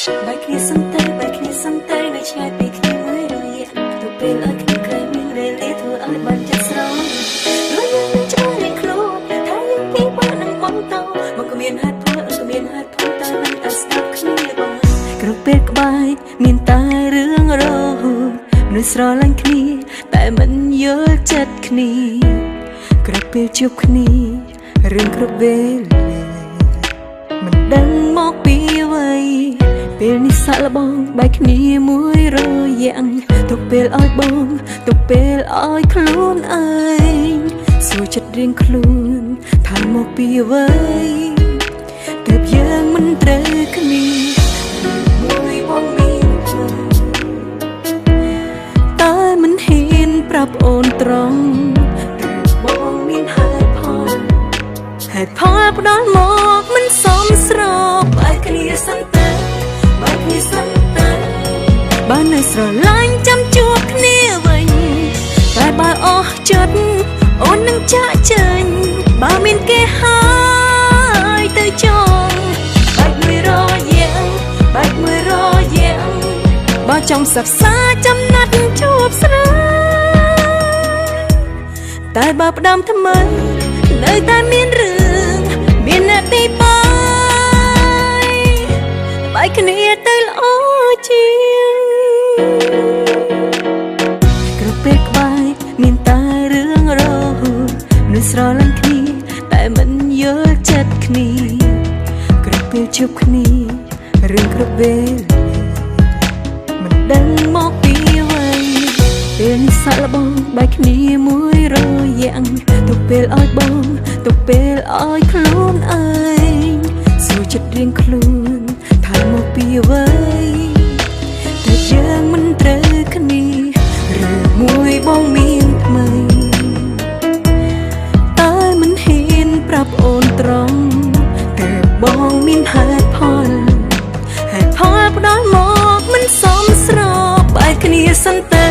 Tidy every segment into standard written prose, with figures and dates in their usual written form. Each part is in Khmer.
Bài kia sân tay nơi trái bị khi mới đôi nhẹ tụi bên ở khi cây miên lê lê thua ở bàn chân sâu lối những cho nên khô thay những tí bao năm mong tàu mà có miền hát thua ta mình ta stop khi bằngกระเปกใบมีนตายเรื่องรอนึกสระลังคนีแต่มันเยอะจัดคนีกระเปกจุบคนีเรื่องกระเบลมันดังมอกปีไว้ពេលនេះសាក់លបងបែកគ្នាមួយរយ៉ាងទុកពេលឲ្យបងទុកពេលឲ្យខ្លួនឯងសួរចិត្តរៀងខ្លួនថាមកពីអ្វីទើបយើងមិនត្រូវគ្នាមួយបងមានតែមិនហ៊ានប្រាប់អូនត្រង់បងមានហេតុផលផ្ដល់មកមិនសមស្របបែកគ្នាសិនទៅបាននៅស្រឡាញ់ចាំជួបគ្នាវិញតែបើអស់ចិត្តអូននឹងចាក់ចេញបើមានគេហើយទៅចង់បែកមួយរយ៉ាងបើចង់សាផ្សាចំណាត់ជួបស្រាតែបើផ្ដាំថ្មីនៅតែមានរឿងមានអ្នកទីបែកគ្នាទៅល្អជាងក្រពេកក្បែកមានតែរឿងរហូតនឹកស្រឡាញ់គ្នាតែមិនយល់ចិត្តគ្នាក្រពេកជួបគ្នារឿងក្រពេកមិនដឹងមកពីអ្វីពេលនេះសាក់លបងបែកគ្នាមួយរយ៉ាងទុកពេលឲ្យបងទុកពេលឲ្យខ្លួនឯងសួរចិត្តរៀងខ្លួនថាមកពីអ្វីតែយើងមិនត្រូវគ្នាឬមួយបងមានថ្មីតែមិនហ៊ានប្រាប់អូនត្រង់តែបងមានហេតុផលផ្ដល់មកមិនសមស្របបែកគ្នាសិនទៅ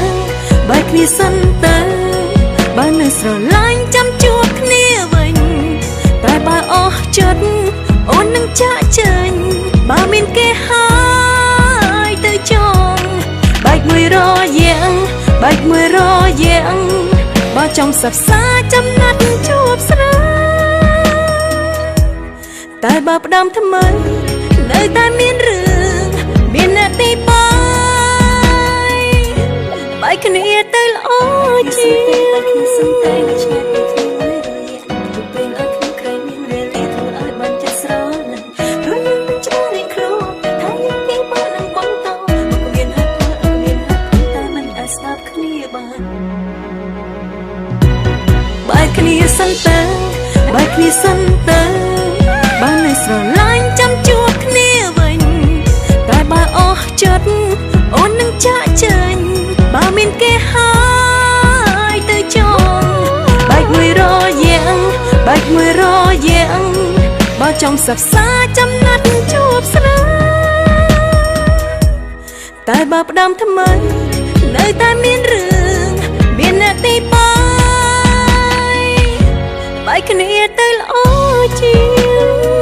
បើនៅស្រឡាញ់ចាំជួបគ្នាវិញតែបើអស់ចិត្តអូននឹងចាក់ចេញបើមានគេហើយទៅចង់បែកមួយរយ៉ាងបើចង់សាផ្សាចំណាត់ជួបស្រាតែបើផ្ដាំថ្មីនៅតែមានរឿងមានអ្នកទីបែកគ្នាទៅល្អជាងបែកគ្នាសិនទៅបាននៅស្រឡាញ់ចាំជួបគ្នាវិញតែបើអស់ចិត្តអូននឹងចាក់ចេញបើមានគេហើយទៅចង់បែកមួយរយ៉ាងបើចង់សាផ្សាចំណាត់ជួបស្រាតែបើផ្ដាំថ្មីនៅតែមានរឿងមានអ្នកទីបែកគ្នាទៅល្អជាង